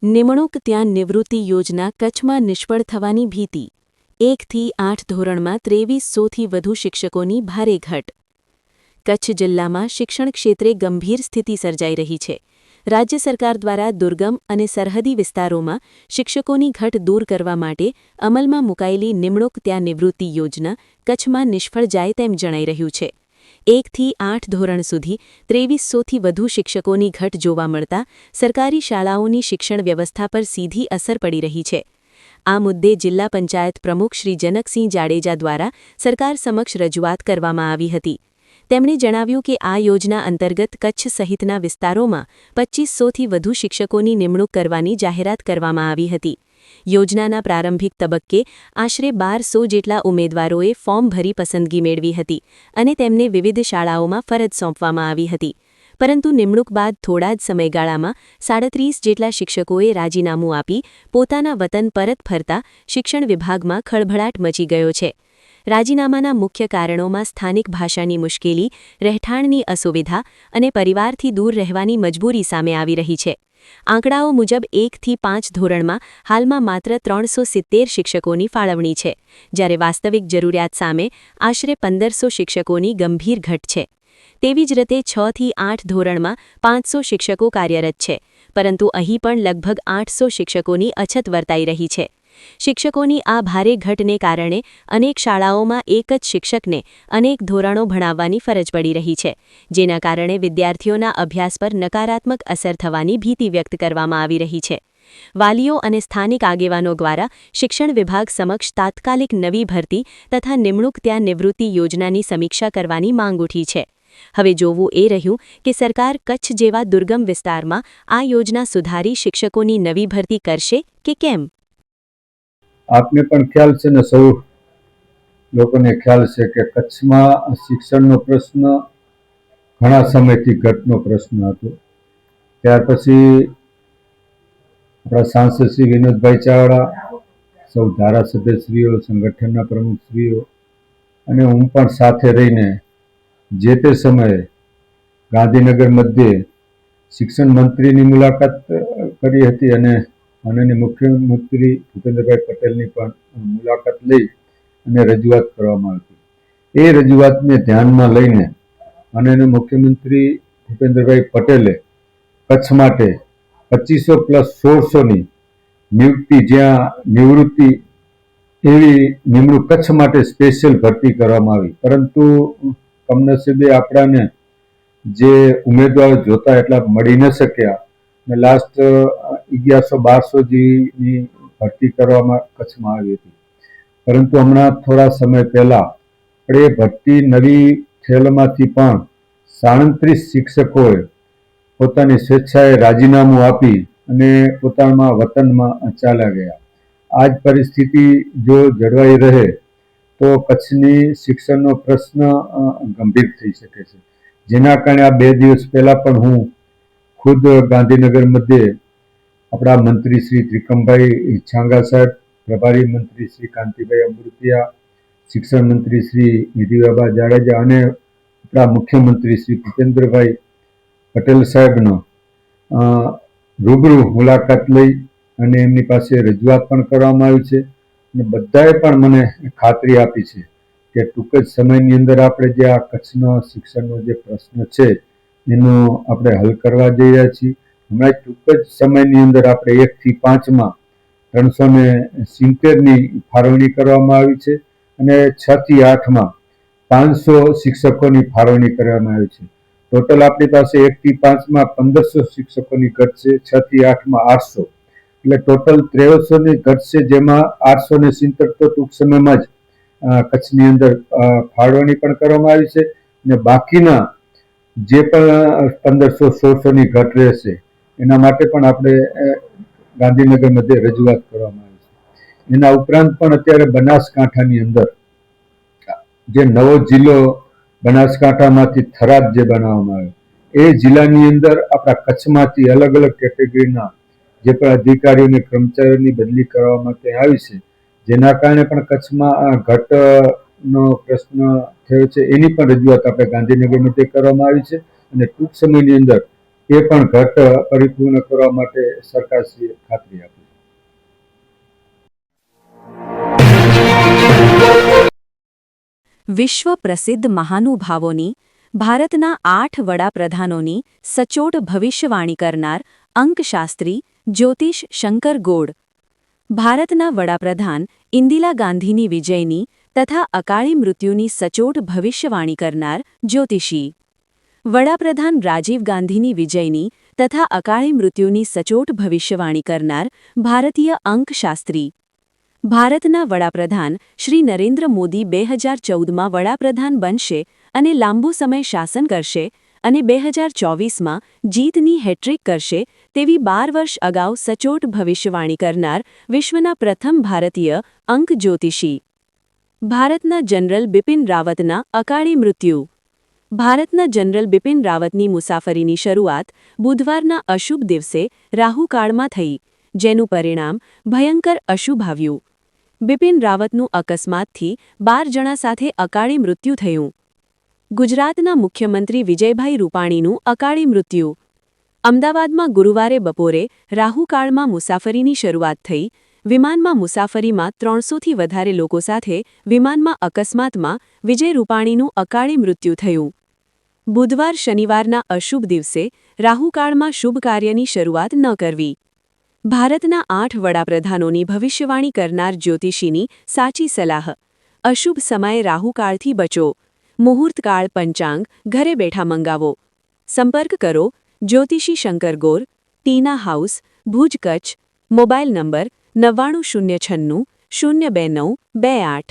નિમણૂક ત્યાં નિવૃત્તિ યોજના કચ્છમાં નિષ્ફળ થવાની ભીતિ 1 થી 8 ધોરણમાં 2300થી વધુ શિક્ષકોની ભારે ઘટ કચ્છ જિલ્લામાં શિક્ષણ ક્ષેત્રે ગંભીર સ્થિતિ સર્જાઈ રહી છે। રાજ્ય સરકાર દ્વારા દુર્ગમ અને સરહદી વિસ્તારોમાં શિક્ષકોની ઘટ દૂર કરવા માટે અમલમાં મુકાયેલી નિમણૂક ત્યાં નિવૃત્તિ યોજના કચ્છમાં નિષ્ફળ જાય તેમ જણાઈ રહ્યું છે। 1 થી 8 ધોરણ સુધી 2300થી વધુ શિક્ષકોની ઘટ જોવા મળતા સરકારી શાળાઓની શિક્ષણ વ્યવસ્થા પર સીધી અસર પડી રહી છે। આ મુદ્દે જિલ્લા પંચાયત પ્રમુખ શ્રી જનકસિંહ જાડેજા દ્વારા સરકાર સમક્ષ રજૂઆત કરવામાં આવી હતી। તેમણે જણાવ્યું કે આ યોજના અંતર્ગત કચ્છ સહિતના વિસ્તારોમાં 2500થી વધુ શિક્ષકોની નિમણૂક કરવાની જાહેરાત કરવામાં આવી હતી। યોજનાના પ્રારંભિક તબક્કે આશરે 1200 જેટલા ઉમેદવારોએ ફોર્મ ભરી પસંદગી મેળવી હતી અને તેમને વિવિધ શાળાઓમાં ફરજ સોંપવામાં આવી હતી। પરંતુ નિમણૂક બાદ થોડા જ સમયગાળામાં 37 જેટલા શિક્ષકોએ રાજીનામું આપી પોતાના વતન પરત ફરતા શિક્ષણ વિભાગમાં ખળભળાટ મચી ગયો છે। રાજીનામાના મુખ્ય કારણોમાં સ્થાનિક ભાષાની મુશ્કેલી, રહેઠાણની અસુવિધા અને પરિવારથી દૂર રહેવાની મજબૂરી સામે આવી રહી છે। આંકડાઓ મુજબ 1 થી 5 ધોરણમાં હાલમાં માત્ર 370 શિક્ષકોની ફાળવણી છે, જ્યારે વાસ્તવિક જરૂરિયાત સામે આશરે 1500 શિક્ષકોની ગંભીર ઘટ છે। તેવી જ રીતે 6 થી 8 ધોરણમાં 500 શિક્ષકો કાર્યરત છે, પરંતુ અહીં પણ લગભગ 800 શિક્ષકોની અછત વર્તાઈ રહી છે। શિક્ષકોની આ ભારે ઘટને કારણે અનેક શાળાઓમાં એક જ શિક્ષકને અનેક ધોરણો ભણાવવાની ફરજ પડી રહી છે, જેના કારણે વિદ્યાર્થીઓના અભ્યાસ પર નકારાત્મક અસર થવાની ભીતિ વ્યક્ત કરવામાં આવી રહી છે। વાલીઓ અને સ્થાનિક આગેવાનો દ્વારા શિક્ષણ વિભાગ સમક્ષ તાત્કાલિક નવી ભરતી તથા નિમણૂક ત્યાં નિવૃત્તિ યોજનાની સમીક્ષા કરવાની માંગ ઉઠી છે। હવે જોવું એ રહ્યું કે સરકાર કચ્છ જેવા દુર્ગમ વિસ્તારમાં આ યોજના સુધારી શિક્ષકોની નવી ભરતી કરશે કે કેમ? આપને પણ ખ્યાલ છે ને સૌ લોકોને ખ્યાલ છે કે કચ્છમાં શિક્ષણનો પ્રશ્ન ઘણા સમયથી ઘટનો પ્રશ્ન હતો। ત્યાર પછી આપણા સાંસદ શ્રી વિનોદભાઈ ચાવડા, સૌ ધારાસભ્યશ્રીઓ, સંગઠનના પ્રમુખશ્રીઓ અને હું પણ સાથે રહીને જે તે સમયે ગાંધીનગર મધ્યે શિક્ષણ મંત્રીની મુલાકાત કરી હતી અને માનનીય મુખ્યમંત્રી ભૂપેન્દ્રભાઈ પટેલની પણ મુલાકાત લઈ અને રજૂઆત કરવામાં આવી। એ રજૂઆતને ધ્યાનમાં લઈને માનનીય મુખ્યમંત્રી ભૂપેન્દ્રભાઈ પટેલે કચ્છ માટે 2500 + 1600ની નિયુક્તિ, જ્યાં નિવૃત્તિ એવી નિમણૂક કચ્છ માટે સ્પેશિયલ ભરતી કરવામાં આવી। પરંતુ કમનસીબે આપણાને જે ઉમેદવારો જોતા એટલા મળી ન શક્યા અને લાસ્ટ 1100-1200 જેની ભરતી કરવામાં કચ્છમાં આવી હતી। પરંતુ હમણાં થોડા સમય પહેલા એ ભરતી નવી થયેલમાંથી પણ 37 શિક્ષકોએ પોતાની સ્વેચ્છાએ રાજીનામું આપી અને પોતાના વતનમાં ચાલ્યા ગયા। આ જ પરિસ્થિતિ જો જળવાઈ રહે તો કચ્છની શિક્ષણનો પ્રશ્ન ગંભીર થઈ શકે છે, જેના કારણે આ 2 દિવસ પહેલા પણ હું ખુદ ગાંધીનગર મધ્યે આપણા મંત્રી શ્રી ત્રિકમભાઈ છાંગા સાહેબ, પ્રભારી મંત્રી શ્રી કાંતિભાઈ અમૃતિયા, શિક્ષણ મંત્રી શ્રી નિધિબાબા જાડેજા અને આપણા મુખ્યમંત્રી શ્રી ભૂપેન્દ્રભાઈ પટેલ સાહેબનો રૂબરૂ મુલાકાત લઈ અને એમની પાસે રજૂઆત પણ કરવામાં આવી છે અને બધાએ પણ મને ખાતરી આપી છે કે ટૂંક જ સમયની અંદર આપણે જે આ કચ્છનો શિક્ષણનો જે પ્રશ્ન છે એનો આપણે હલ કરવા જઈ રહ્યા છીએ। હમણાં ટૂંક જ સમયની અંદર આપણે 1 થી 5માં 370ની ફાળવણી કરવામાં આવી છે અને 6 થી 8માં 500 શિક્ષકોની ફાળવણી કરવામાં આવી છે। ટોટલ આપણી પાસે 1 થી 5માં 1500 શિક્ષકોની ઘટ છે, 6 થી 8માં 800, એટલે ટોટલ 2300ની ઘટ છે, જેમાં 870 તો ટૂંક સમયમાં જ કચ્છની અંદર ફાળવણી પણ કરવામાં આવી છે અને બાકીના જે પણ 1500-1600ની ઘટ રહેશે એના માટે પણ આપણે ગાંધીનગર મધ્યે રજૂઆત કરવામાં આવી છે। એના ઉપરાંત પણ અત્યારે બનાસકાંઠાની અંદર જે નવો જિલ્લો બનાસકાંઠામાંથી થરાદ જે બનાવવામાં આવ્યો, એ જિલ્લાની અંદર આપણા કચ્છમાંથી અલગ અલગ કેટેગરીના જે પણ અધિકારીઓ અને કર્મચારીઓની બદલી કરવા માટે આવી છે, જેના કારણે પણ કચ્છમાં ઘટનો પ્રશ્ન થયો છે। એની પણ રજૂઆત આપણે ગાંધીનગર મધ્યે કરવામાં આવી છે અને ટૂંક સમયની અંદર એ પણ ઘટ પરિપૂર્ણ કરવા માટે સરકારશ્રીએ ખાતરી આપી. વિશ્વ પ્રસિદ્ધ મહાનુભાવોની, ભારતના 8 વડાપ્રધાનોની સચોટ ભવિષ્યવાણી કરનાર અંકશાસ્ત્રી જ્યોતિષ શંકર ગોડ. ભારતના વડાપ્રધાન ઇન્દિરા ગાંધીની વિજયની તથા અકાળી મૃત્યુની સચોટ ભવિષ્યવાણી કરનાર જ્યોતિષી. વડાપ્રધાન રાજીવ ગાંધીની વિજયની તથા અકાળી મૃત્યુની સચોટ ભવિષ્યવાણી કરનાર ભારતીય અંકશાસ્ત્રી. ભારતના વડાપ્રધાન શ્રી નરેન્દ્ર મોદી 2014માં વડાપ્રધાન બનશે અને લાંબો સમય શાસન કરશે અને 2024માં જીતની હેટ્રિક કરશે તેવી 12 વર્ષ અગાઉ સચોટ ભવિષ્યવાણી કરનાર વિશ્વના પ્રથમ ભારતીય અંક જ્યોતિષી. ભારતના જનરલ બિપિન રાવતના અકાળી મૃત્યુ. ભારતના જનરલ બિપિન રાવતની મુસાફરીની શરૂઆત બુધવારના અશુભ દિવસે રાહુકાળમાં થઈ, જેનું પરિણામ ભયંકર અશુભ આવ્યું. બિપિન રાવતનું અકસ્માતથી 12 જણા સાથે અકાળી મૃત્યુ થયું. ગુજરાતના મુખ્યમંત્રી વિજયભાઈ રૂપાણીનું અકાળી મૃત્યુ. અમદાવાદમાં ગુરુવારે બપોરે રાહુકાળમાં મુસાફરીની શરૂઆત થઈ. વિમાનમાં મુસાફરીમાં 300થી વધારે લોકો સાથે વિમાનમાં અકસ્માતમાં વિજય રૂપાણીનું અકાળી મૃત્યુ થયું. બુધવાર શનિવારના અશુભ દિવસે રાહુકાળમાં શુભ કાર્યની શરૂઆત ન કરવી. ભારતના 8 વડાપ્રધાનોની ભવિષ્યવાણી કરનાર જ્યોતિષીની સાચી સલાહ. અશુભ સમયે રાહુકાળથી બચો. મુહૂર્તકાળ પંચાંગ ઘરે બેઠા મંગાવો. સંપર્ક કરો જ્યોતિષી Shankar Gor, Tina house, Bhuj, Kutch. Mobile number 9906 02928.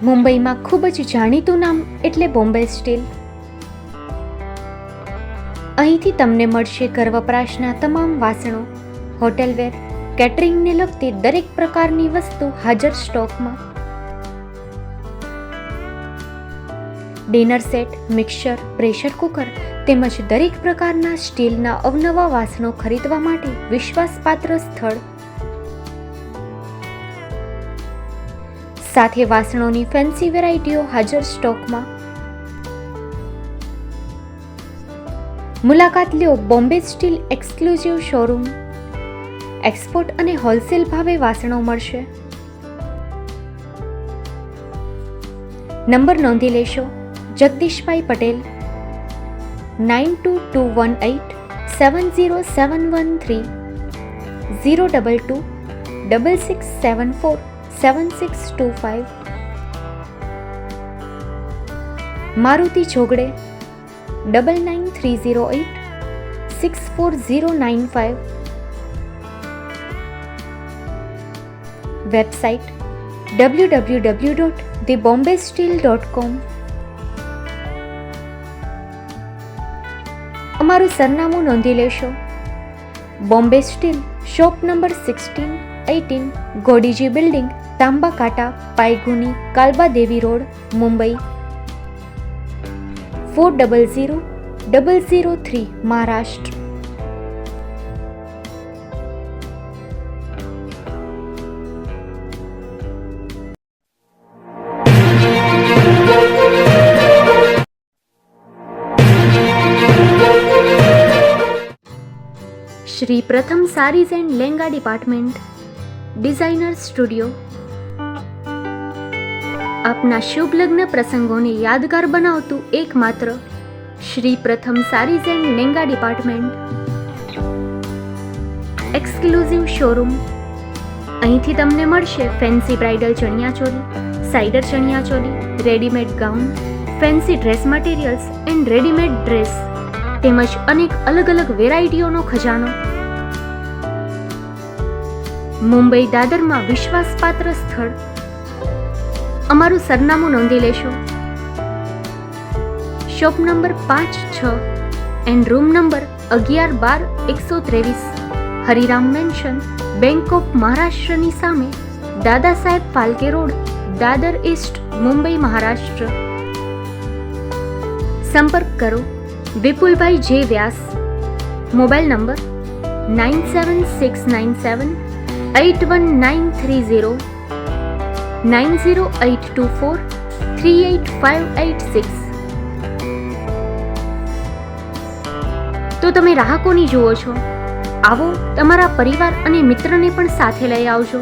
મુંબઈમાં ખૂબ જ જાણીતું નામ એટલે બોમ્બે સ્ટીલ. અહીંથી તમને મળશે ઘર વપરાશના તમામ વાસણો, હોટેલવેર, કેટરિંગને લગતી દરેક પ્રકારની વસ્તુ હાજર સ્ટોકમાં. Dinner set, mixer, pressure cooker તેમજ દરેક પ્રકારના સ્ટીલના અવનવા વાસણો ખરીદવા માટે વિશ્વાસપાત્ર સ્થળ. સાથે વાસણોની ફેન્સી વેરાયટીઓ હાજર સ્ટોકમાં. મુલાકાત લ્યો Bombay steel exclusive showroom. Export અને હોલસેલ ભાવે વાસણો મળશે. નંબર નોંધી લેશો. જગદીશભાઈ પટેલ 9221870713 022 6674 7625. મારુતિ જોગડે 9930864095. Website www.thebombasteel.com. અમારું સરનામું નોંધી લેશો. Bombay steel, shop number 16-18, Godiji building, Tamba Kanta, Payguni, Kalba Devi road, Mumbai 400003, Maharashtra. Shri Pratham saris and Langa department, designer studio. આપના શુભ લગ્ન પ્રસંગોને યાદગાર બનાવતું એકમાત્ર Shri Pratham saris and Langa department. Exclusive showroom. અહીંથી તમને મળશે fancy bridal chaniya choli, cider chaniya choli, readymade gown, fancy dress materials and readymade dress તેમજ અનેક અલગ અલગ વેરાયટીઓનો ખજાનો. મુંબઈ દાદરમાં વિશ્વાસપાત્ર સ્થળ. અમારું સરનામું નોંધી લેશો. Shop number 5-6 and room number 11-12-123, Hariram mansion, bank of મહારાષ્ટ્રની સામે, દાદા સાહેબ ફાલ્કે રોડ, દાદર ઈસ્ટ, મુંબઈ, મહારાષ્ટ્ર. સંપર્ક કરો વિપુલભાઈ જે વ્યાસ. Mobile number 9769781930, 9082438586. તો તમે રાહ કોની જુઓ છો? આવો, તમારા પરિવાર અને મિત્રને પણ સાથે લઈ આવજો.